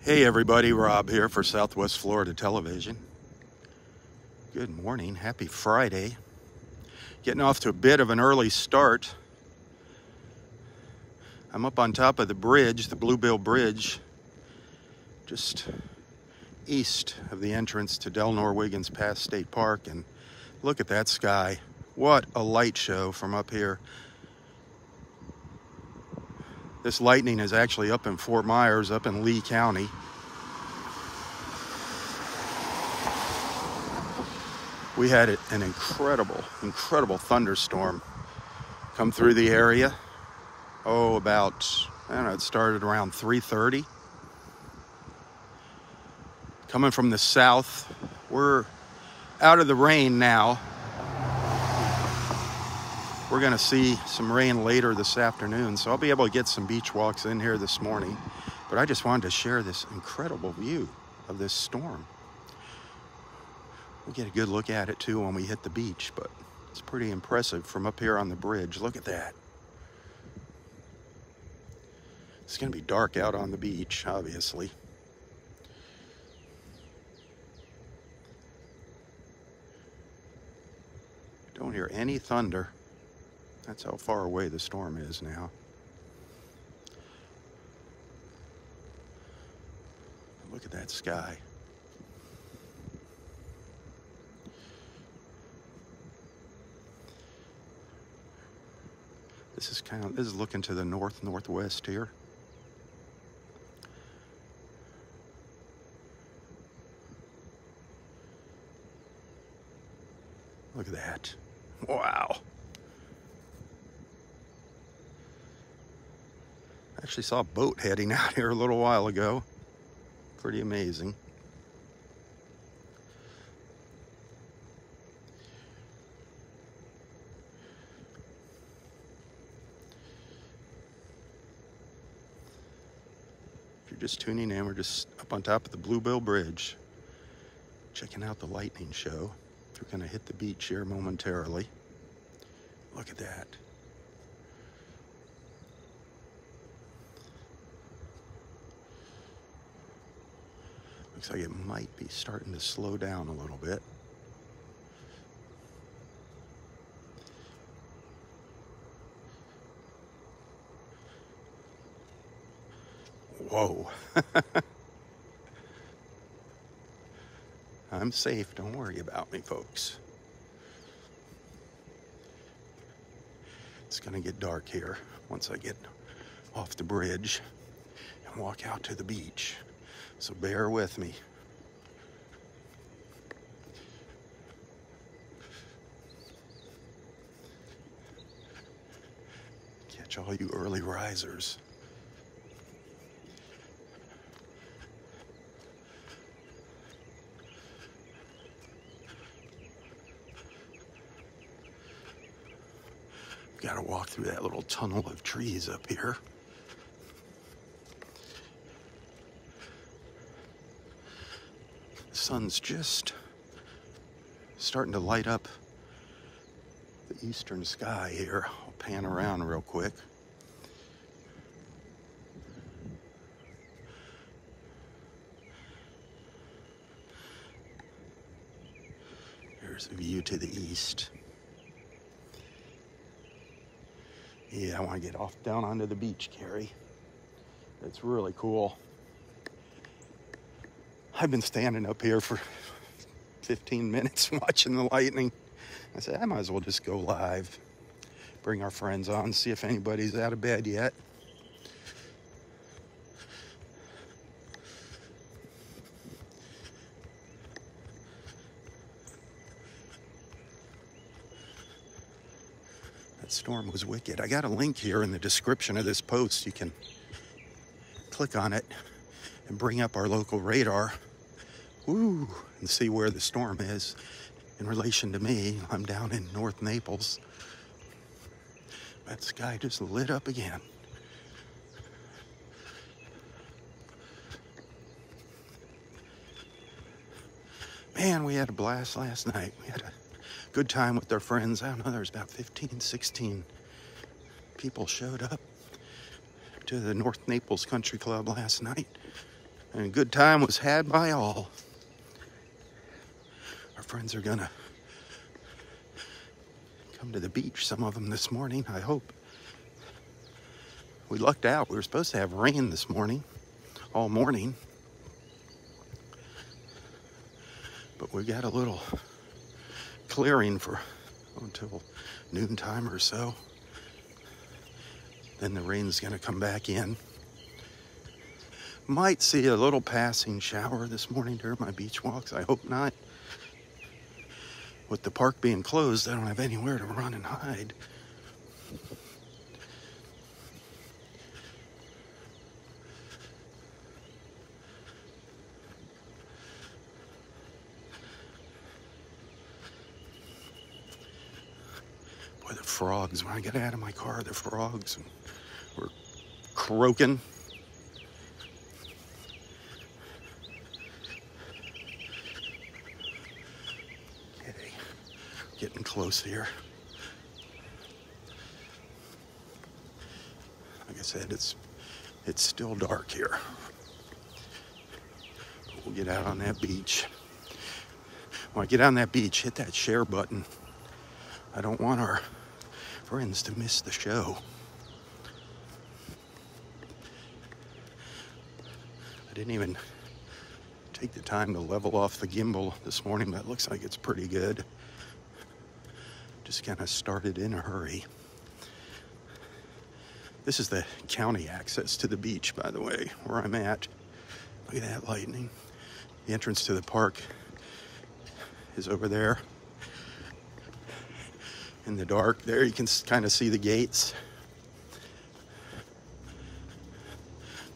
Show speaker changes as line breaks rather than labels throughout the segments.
Hey everybody, Rob here for Southwest Florida Television. Good morning, happy Friday. Getting off to a bit of an early start. I'm up on top of the bridge, the Bluebill Bridge, just east of the entrance to Delnor Wiggins Pass State Park, and look at that sky. What a light show from up here. This lightning is actually up in Fort Myers, up in Lee County. We had an incredible thunderstorm come through the area. It started around 3:30. Coming from the south, we're out of the rain now. We're gonna see some rain later this afternoon, so I'll be able to get some beach walks in here this morning. But I just wanted to share this incredible view of this storm. We'll get a good look at it too when we hit the beach, but it's pretty impressive from up here on the bridge. Look at that. It's gonna be dark out on the beach, obviously. Don't hear any thunder. That's how far away the storm is now. Look at that sky. This is looking to the northwest here. Look at that. Wow. I actually saw a boat heading out here a little while ago. Pretty amazing. If you're just tuning in, we're just up on top of the Bluebill Bridge, checking out the lightning show. We're gonna hit the beach here momentarily. Look at that. Looks like it might be starting to slow down a little bit. Whoa. I'm safe, don't worry about me, folks. It's gonna get dark here once I get off the bridge and walk out to the beach. So bear with me. Catch all you early risers. Got to walk through that little tunnel of trees up here. The sun's just starting to light up the eastern sky here. I'll pan around real quick. Here's a view to the east. Yeah, I want to get off down onto the beach, Carrie. It's really cool. I've been standing up here for 15 minutes watching the lightning. I said, I might as well just go live. Bring our friends on, see if anybody's out of bed yet. That storm was wicked. I got a link here in the description of this post. You can click on it and bring up our local radar. Woo, and see where the storm is in relation to me. I'm down in North Naples. That sky just lit up again. Man, we had a blast last night. We had a good time with our friends. I don't know, there was about 15, 16 people showed up to the North Naples Country Club last night. and a good time was had by all. Our friends are gonna come to the beach, some of them this morning, I hope. We lucked out. We were supposed to have rain this morning, all morning. But we got a little clearing for until noontime or so. Then the rain's gonna come back in. Might see a little passing shower this morning during my beach walks. I hope not. With the park being closed, I don't have anywhere to run and hide. Boy, the frogs, when I get out of my car, the frogs were croaking. Okay, getting close here. Like I said, it's still dark here. But we'll get out on that beach. When I get on that beach, hit that share button. I don't want our friends to miss the show. I didn't even take the time to level off the gimbal this morning, but it looks like it's pretty good. Just kind of started in a hurry. This is the county access to the beach, by the way, where I'm at. Look at that lightning. The entrance to the park is over there. In the dark there, you can kind of see the gates.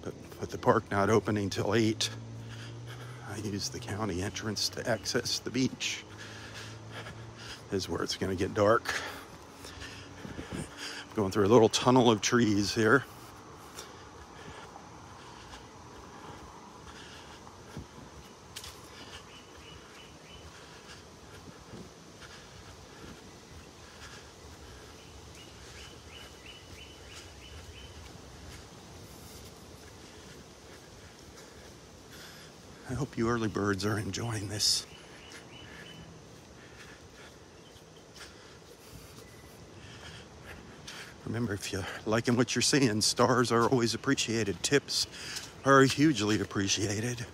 But with the park not opening till 8, I use the county entrance to access the beach. This is where it's going to get dark. Going through a little tunnel of trees here. I hope you early birds are enjoying this. Remember, if you're liking what you're seeing, stars are always appreciated. Tips are hugely appreciated.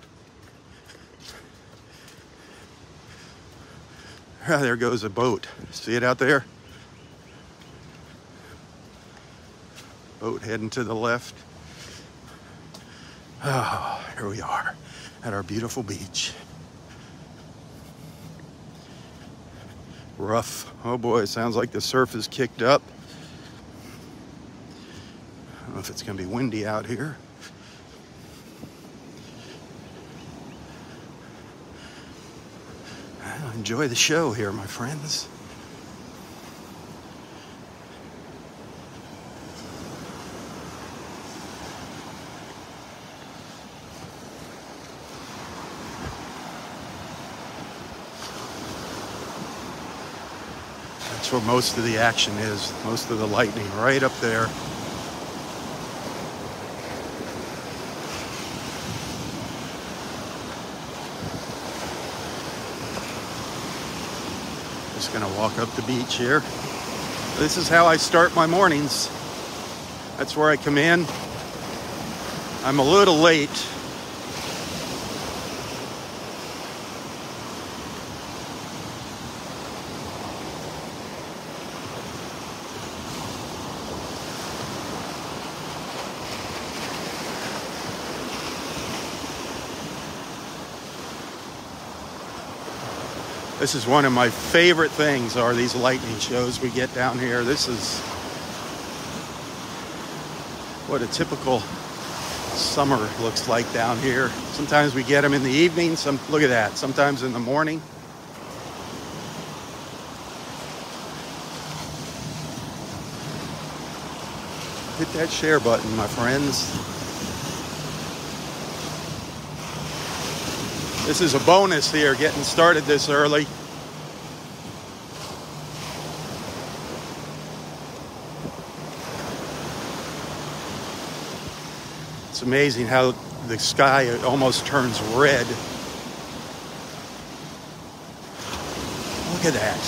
Ah, there goes a boat. See it out there? Boat heading to the left. Oh, here we are at our beautiful beach. Rough. Oh boy, it sounds like the surf is kicked up. I don't know if it's going to be windy out here. Well, enjoy the show here, my friends. That's where most of the action is, most of the lightning, right up there. Just gonna walk up the beach here. This is how I start my mornings. That's where I come in. I'm a little late. This is one of my favorite things, are these lightning shows we get down here. This is what a typical summer looks like down here. Sometimes we get them in the evening. Look at that. Sometimes in the morning. Hit that share button, my friends. This is a bonus here, getting started this early. It's amazing how the sky almost turns red. Look at that.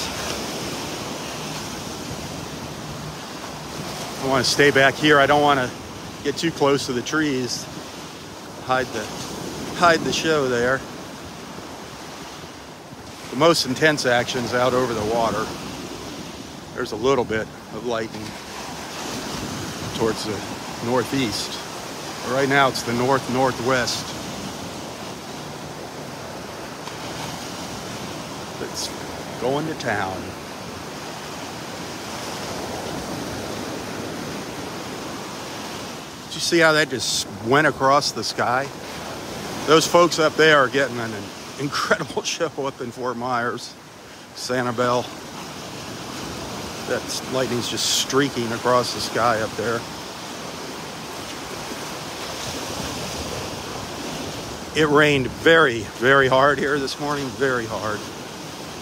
I want to stay back here. I don't want to get too close to the trees. Hide the show there. The most intense action's out over the water. There's a little bit of lightning towards the northeast. But right now it's the northwest. It's going to town. Did you see how that just went across the sky? Those folks up there are getting an incredible show up in Fort Myers, Sanibel. That lightning's just streaking across the sky up there. It rained very, very hard here this morning, very hard.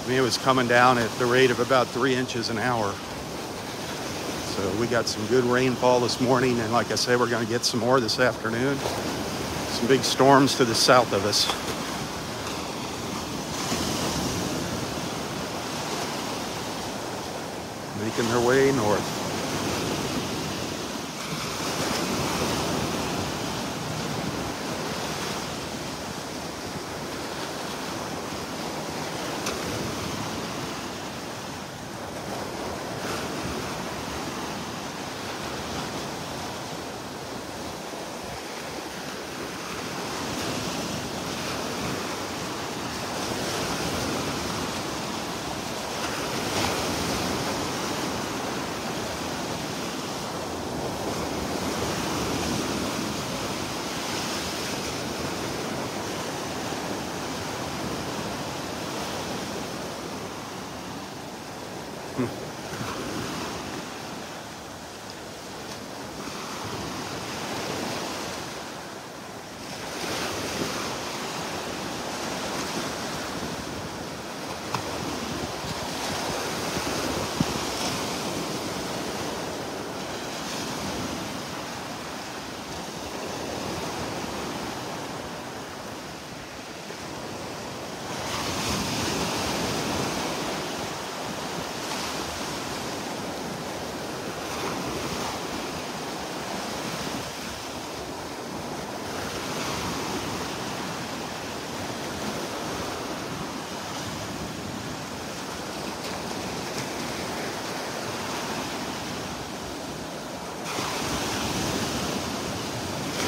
I mean, it was coming down at the rate of about 3 inches an hour. So we got some good rainfall this morning, and like I said, we're going to get some more this afternoon. Some big storms to the south of us. Making their way north.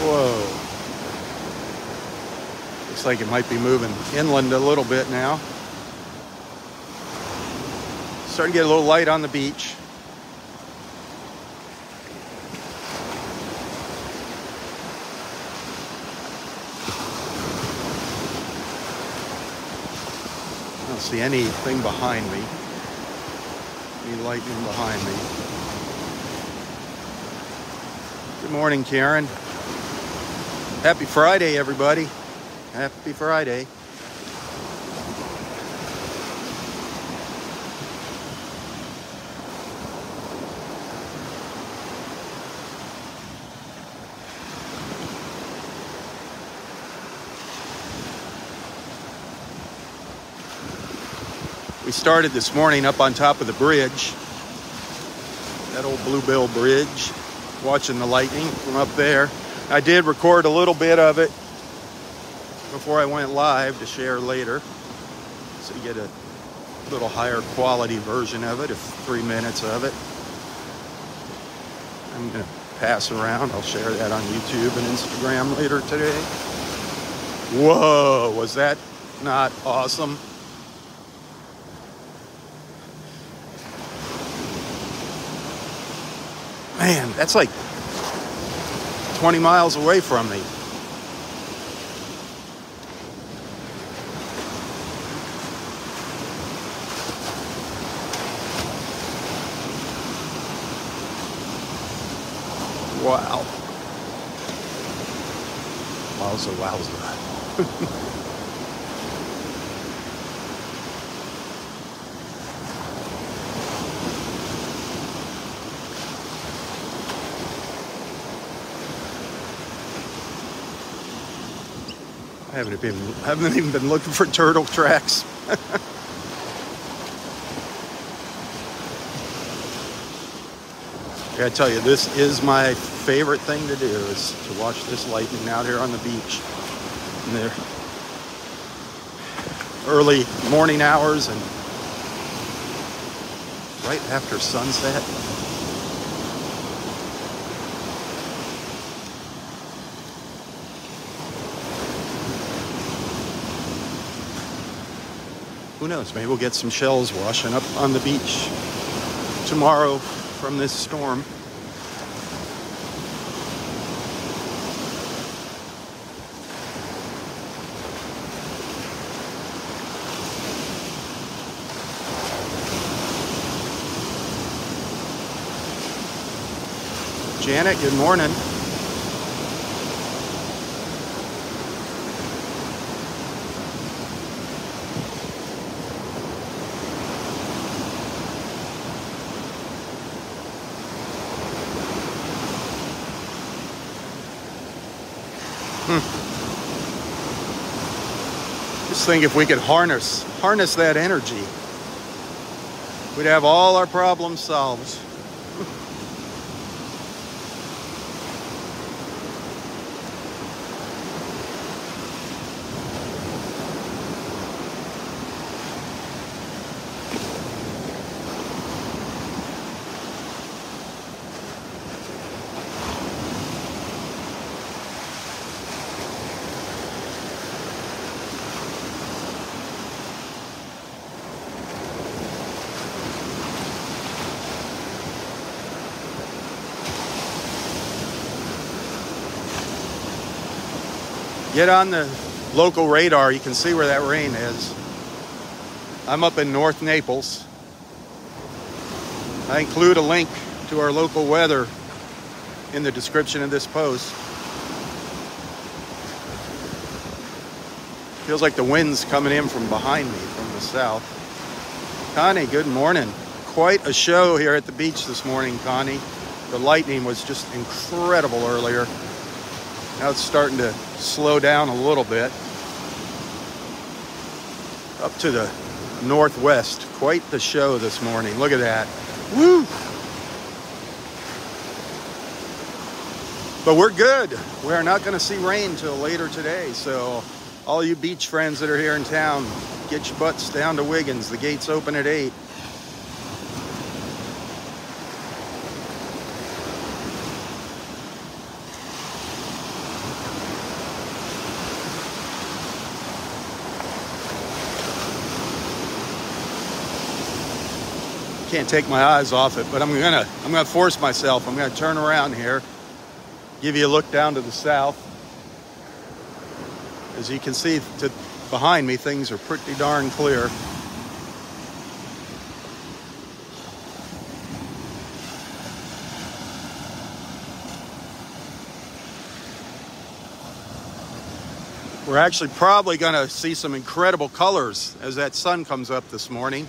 Whoa. Looks like it might be moving inland a little bit now. Starting to get a little light on the beach. I don't see anything behind me. Any lightning behind me. Good morning, Karen. Happy Friday, everybody. Happy Friday. We started this morning up on top of the bridge, that old Bluebill Bridge, watching the lightning from up there. I did record a little bit of it before I went live to share later, so you get a little higher quality version of it, 3 minutes of it. I'm going to pass around. I'll share that on YouTube and Instagram later today. Whoa, was that not awesome? Man, that's like 20 miles away from me. Wow. Wowza, wowza. I haven't even been looking for turtle tracks. I gotta tell you, this is my favorite thing to do, is to watch this lightning out here on the beach in the early morning hours and right after sunset. Who knows, maybe we'll get some shells washing up on the beach tomorrow from this storm. Janet, good morning. Just think if we could harness that energy, we'd have all our problems solved. Get on the local radar, you can see where that rain is. I'm up in North Naples. I include a link to our local weather in the description of this post. Feels like the wind's coming in from behind me from the south. Connie, good morning. Quite a show here at the beach this morning, Connie. The lightning was just incredible earlier. Now it's starting to slow down a little bit. Up to the northwest. Quite the show this morning. Look at that. Woo! But we're good. We're not going to see rain till later today. So all you beach friends that are here in town, get your butts down to Wiggins. The gates open at 8. Can't take my eyes off it, but I'm gonna force myself. I'm gonna turn around here, give you a look down to the south. As you can see behind me, things are pretty darn clear. We're actually probably gonna see some incredible colors as that sun comes up this morning.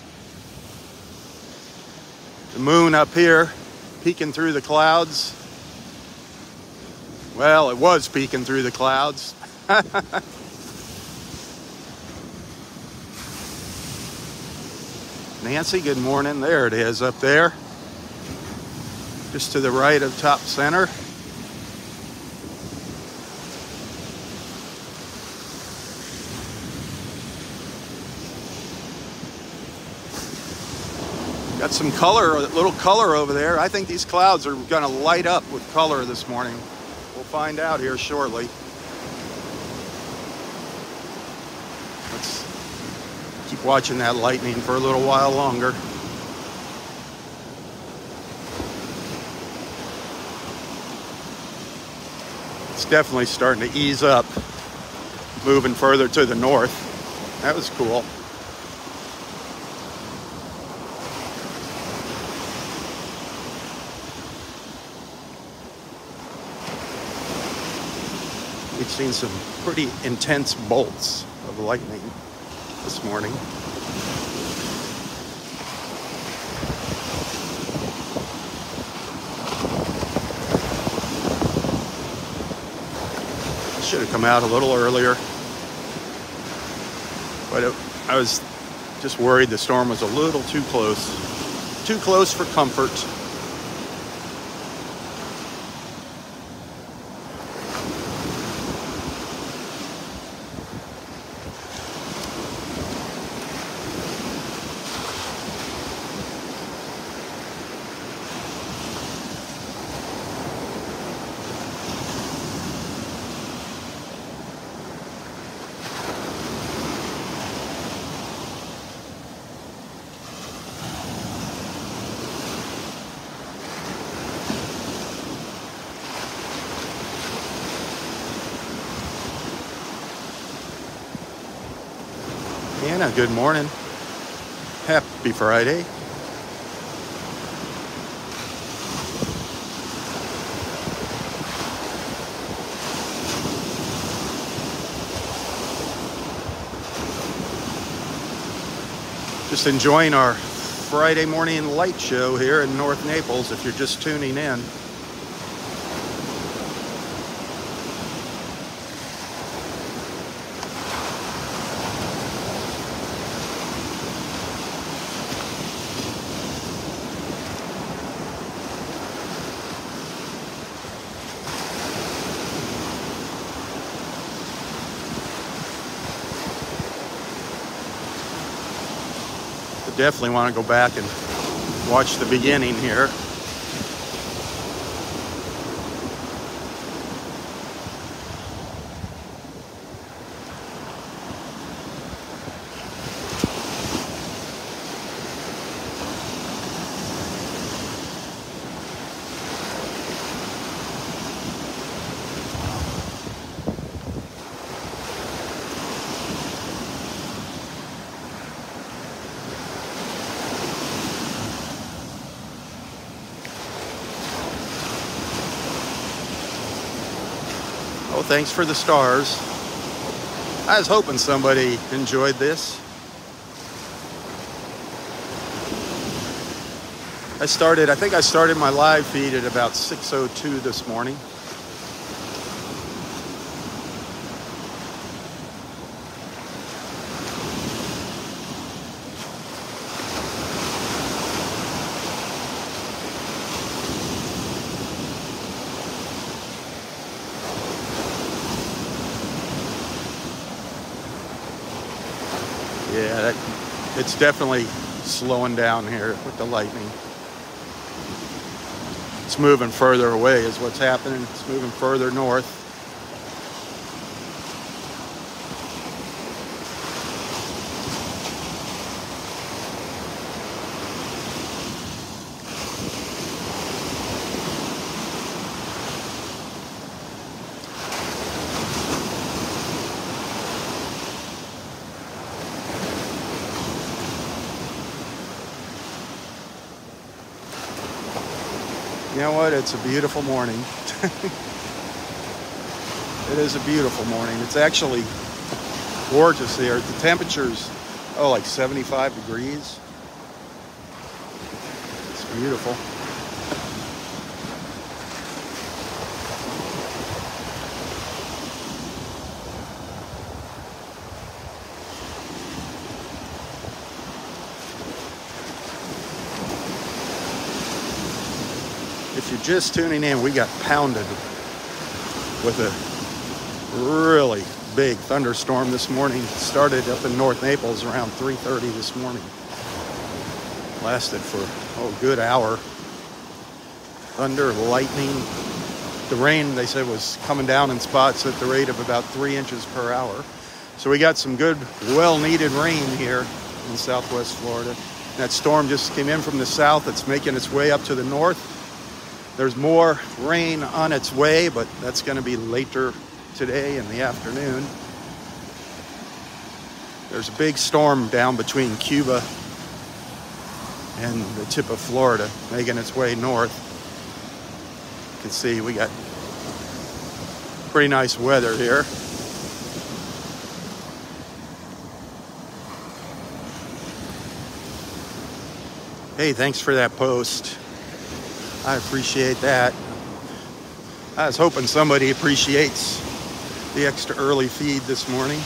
The moon up here, peeking through the clouds. Well, it was peeking through the clouds. Nancy, good morning. There it is up there. Just to the right of top center. Got some color, a little color over there. I think these clouds are going to light up with color this morning. We'll find out here shortly. Let's keep watching that lightning for a little while longer. It's definitely starting to ease up, moving further to the north. That was cool. We've seen some pretty intense bolts of lightning this morning. Should have come out a little earlier. But I was just worried the storm was a little too close. Too close for comfort. Anna, good morning. Happy Friday. Just enjoying our Friday morning light show here in North Naples if you're just tuning in. Definitely want to go back and watch the beginning here. Oh, thanks for the stars. I was hoping somebody enjoyed this. I think I started my live feed at about 6:02 this morning. Yeah, it's definitely slowing down here with the lightning. It's moving further away is what's happening. It's moving further north. You know what? It's a beautiful morning. It is a beautiful morning. It's actually gorgeous here. The temperature's, like 75 degrees. It's beautiful. If you're just tuning in, we got pounded with a really big thunderstorm this morning. It started up in North Naples around 3:30 this morning. Lasted for a good hour. Thunder, lightning. The rain, they said, was coming down in spots at the rate of about 3 inches per hour. So we got some good, well-needed rain here in Southwest Florida. That storm just came in from the south. It's making its way up to the north. There's more rain on its way, but that's going to be later today in the afternoon. There's a big storm down between Cuba and the tip of Florida, making its way north. You can see we got pretty nice weather here. Hey, thanks for that post. I appreciate that. I was hoping somebody appreciates the extra early feed this morning.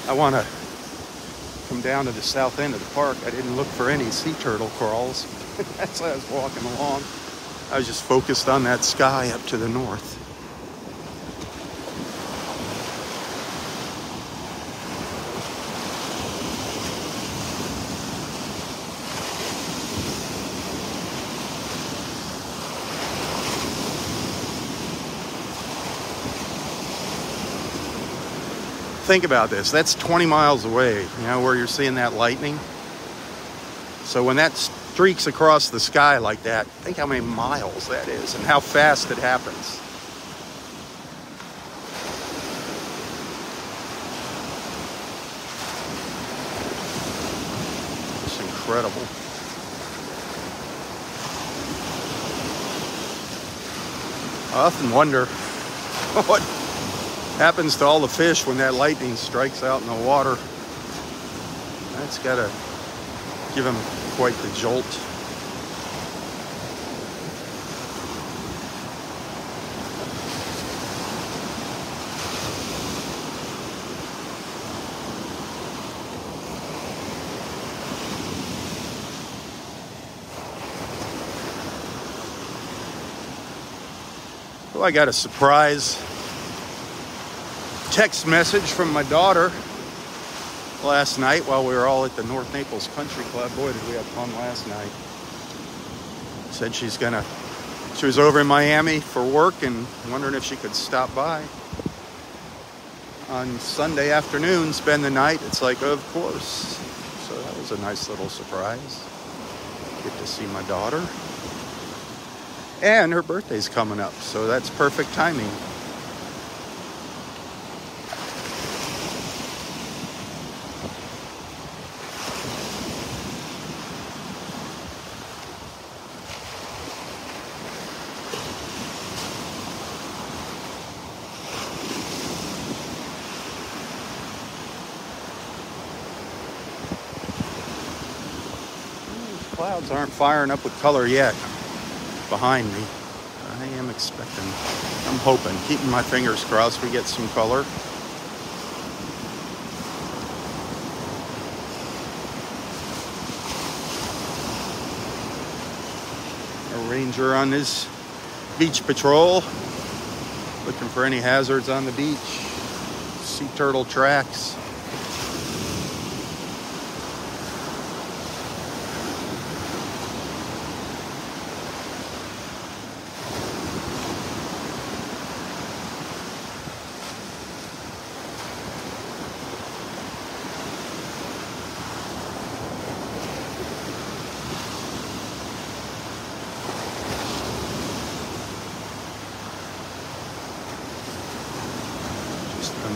I want to come down to the south end of the park. I didn't look for any sea turtle crawls. That's why I was walking along. I was just focused on that sky up to the north. Think about this. That's 20 miles away, you know, where you're seeing that lightning. So when that streaks across the sky like that, think how many miles that is and how fast it happens. It's incredible. I often wonder what happens to all the fish when that lightning strikes out in the water. That's got to give them quite the jolt. Well, I got a surprise text message from my daughter last night while we were all at the North Naples Country Club. Boy, did we have fun last night. Said she was over in Miami for work and wondering if she could stop by on Sunday afternoon, spend the night. It's like, of course. So that was a nice little surprise. Get to see my daughter. And her birthday's coming up, so that's perfect timing. Clouds aren't firing up with color yet behind me. I am expecting, I'm hoping, keeping my fingers crossed we get some color. A ranger on his beach patrol, looking for any hazards on the beach. Sea turtle tracks.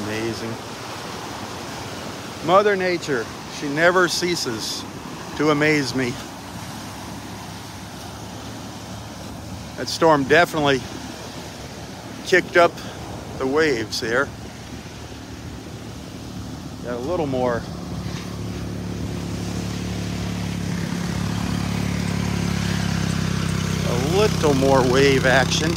Amazing. Mother Nature, she never ceases to amaze me. That storm definitely kicked up the waves here. Got a little more wave action.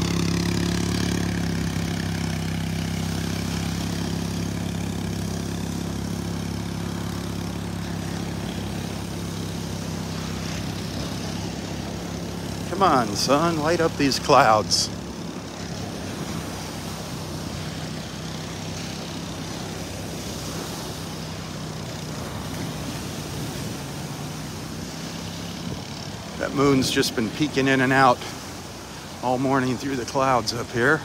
Come on, son, light up these clouds. That moon's just been peeking in and out all morning through the clouds up here.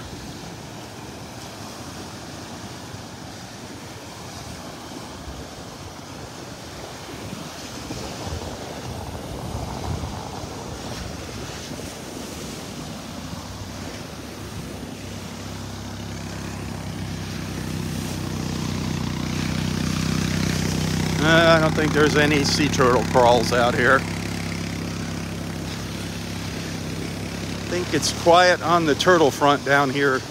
I don't think there's any sea turtle crawls out here. I think it's quiet on the turtle front down here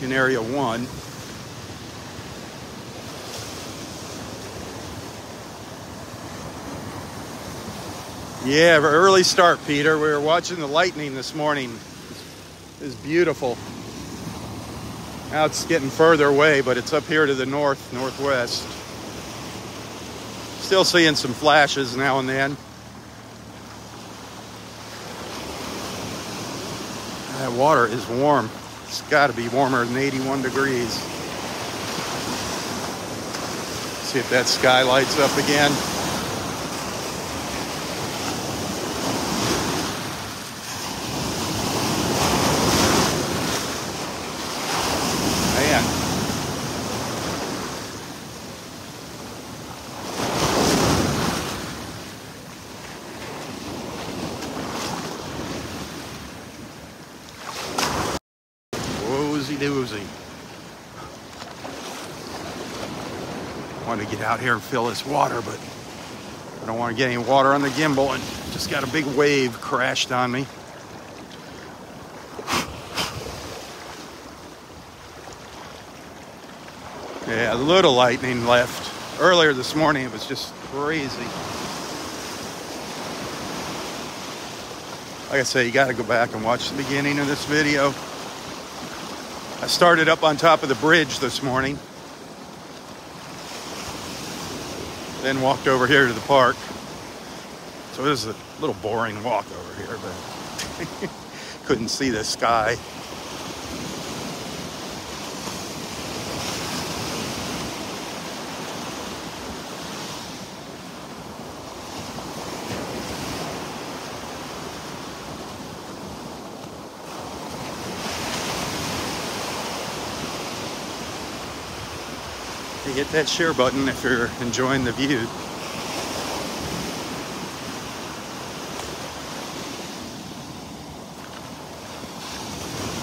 in Area 1. Yeah, early start, Peter. We were watching the lightning this morning. It's beautiful. Now it's getting further away, but it's up here to the northwest. Still seeing some flashes now and then. That water is warm. It's got to be warmer than 81 degrees. See if that sky lights up again. Man. Woozy doozy. Wanted to get out here and fill this water, but I don't want to get any water on the gimbal, and just got a big wave crashed on me. Yeah, a little lightning left. Earlier this morning, it was just crazy. Like I say, you got to go back and watch the beginning of this video. I started up on top of the bridge this morning. Then walked over here to the park. So it was a little boring walk over here, but couldn't see the sky. Hit that share button if you're enjoying the view.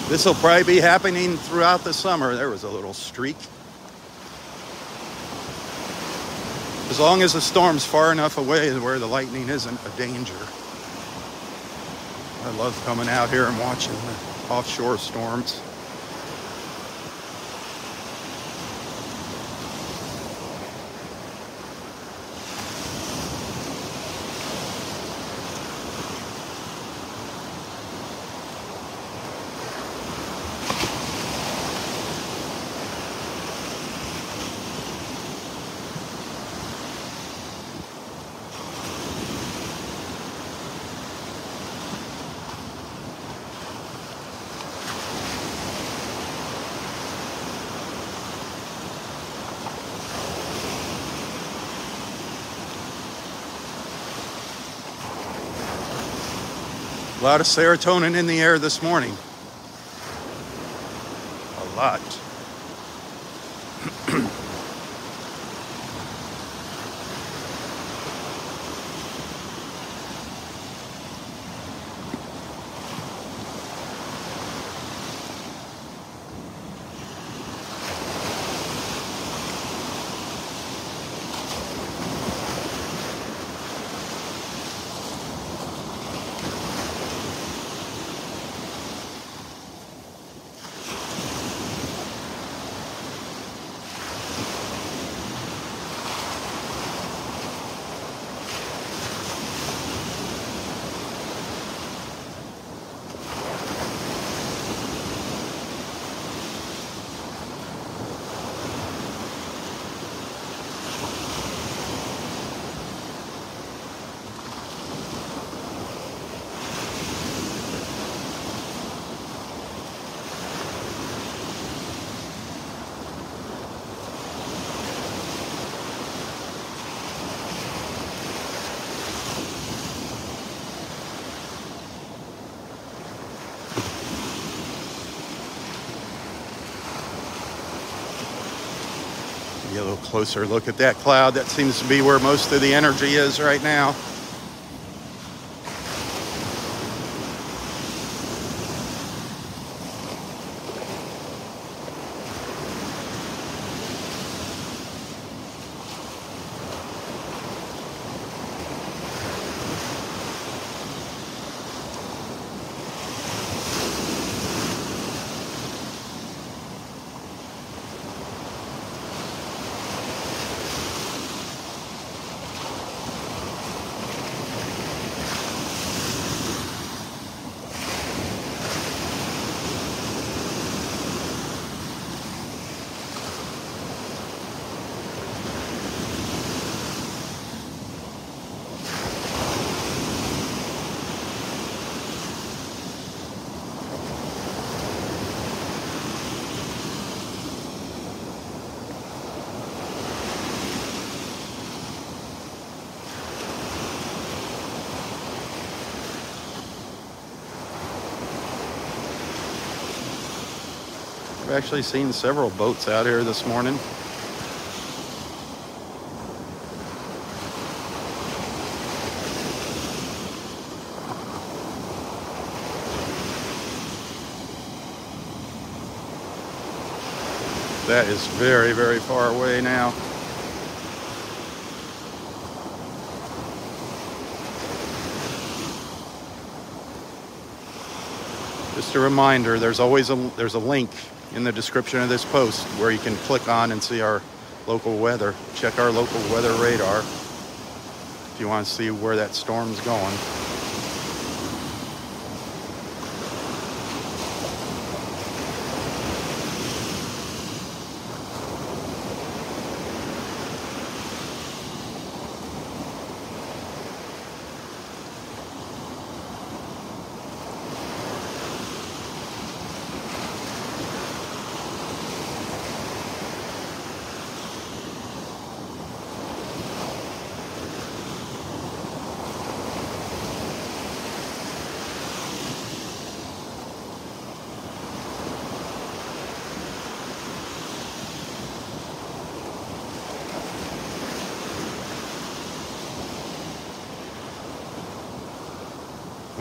This will probably be happening throughout the summer. There was a little streak. As long as the storm's far enough away where the lightning isn't a danger. I love coming out here and watching the offshore storms. A lot of serotonin in the air this morning. A lot. Get a little closer look at that cloud. That seems to be where most of the energy is right now. I've actually seen several boats out here this morning. That is very, very far away now. Just a reminder, there's a link in the description of this post where you can click on and see our local weather. Check our local weather radar if you want to see where that storm's going.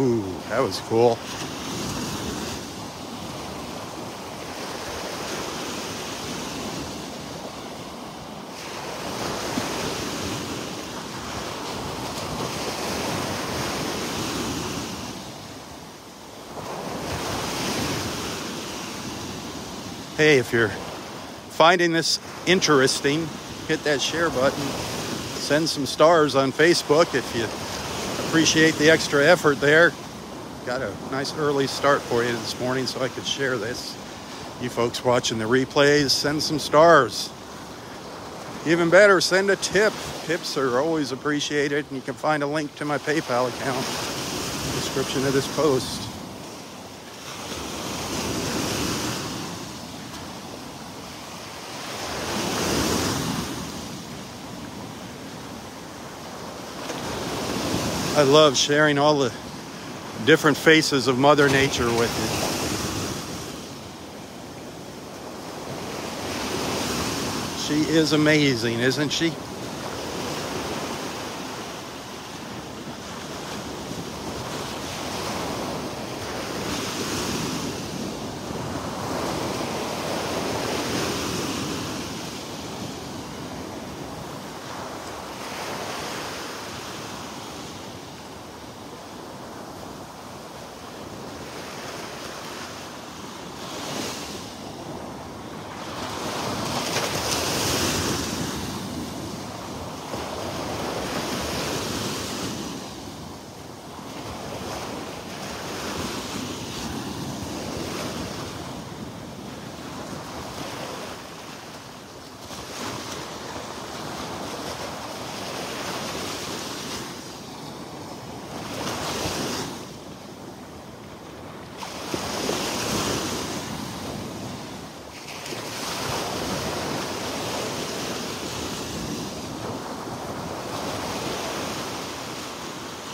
Ooh, that was cool. Hey, if you're finding this interesting, hit that share button. Send some stars on Facebook if you appreciate the extra effort there. Got a nice early start for you this morning so I could share this. You folks watching the replays, send some stars. Even better, send a tip. Tips are always appreciated, and you can find a link to my PayPal account in the description of this post. I love sharing all the different faces of Mother Nature with you. She is amazing, isn't she?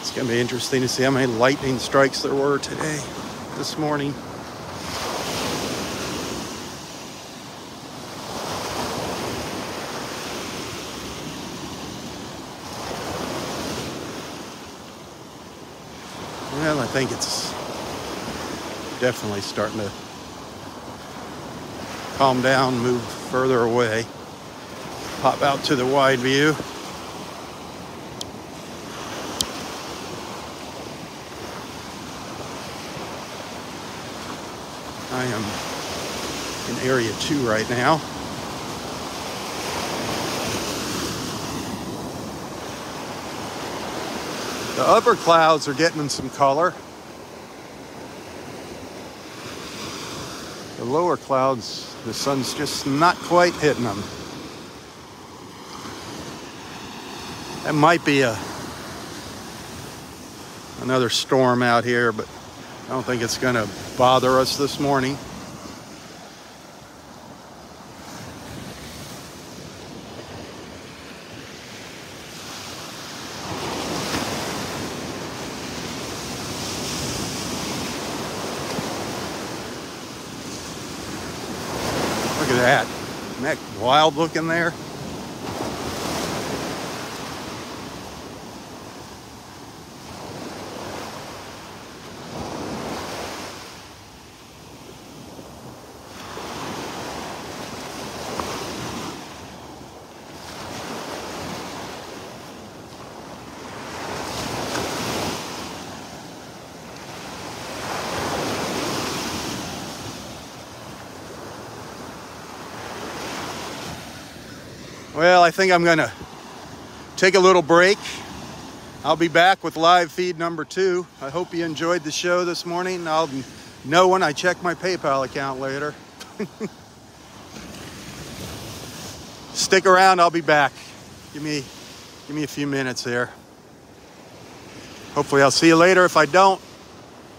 It's going to be interesting to see how many lightning strikes there were today, this morning. Well, I think it's definitely starting to calm down, move further away. Pop out to the wide view. I am in area 2 right now. The upper clouds are getting some color. The lower clouds, the sun's just not quite hitting them. That might be another storm out here, but I don't think it's going to bother us this morning. Look at that. Isn't that wild looking there? Well, I think I'm gonna take a little break. I'll be back with live feed number 2. I hope you enjoyed the show this morning. I'll know when I check my PayPal account later. Stick around, I'll be back. Give me a few minutes here. Hopefully I'll see you later. If I don't,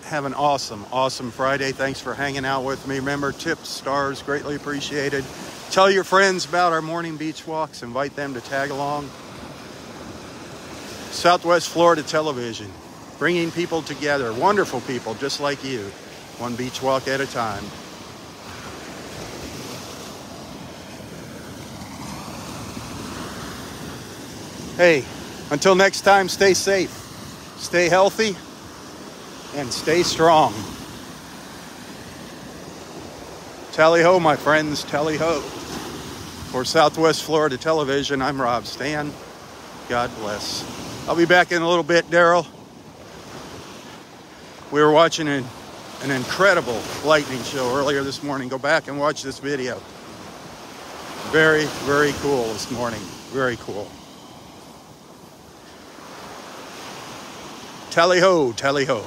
have an awesome Friday. Thanks for hanging out with me. Remember, tips, stars, greatly appreciated. Tell your friends about our morning beach walks. Invite them to tag along. Southwest Florida Television, bringing people together, wonderful people just like you, one beach walk at a time. Hey, until next time, stay safe, stay healthy, and stay strong. Tally-ho, my friends, tally-ho. For Southwest Florida Television, I'm Rob Stan. God bless. I'll be back in a little bit, Daryl. We were watching an incredible lightning show earlier this morning. Go back and watch this video. Very, very cool this morning. Very cool. Tally-ho, tally-ho.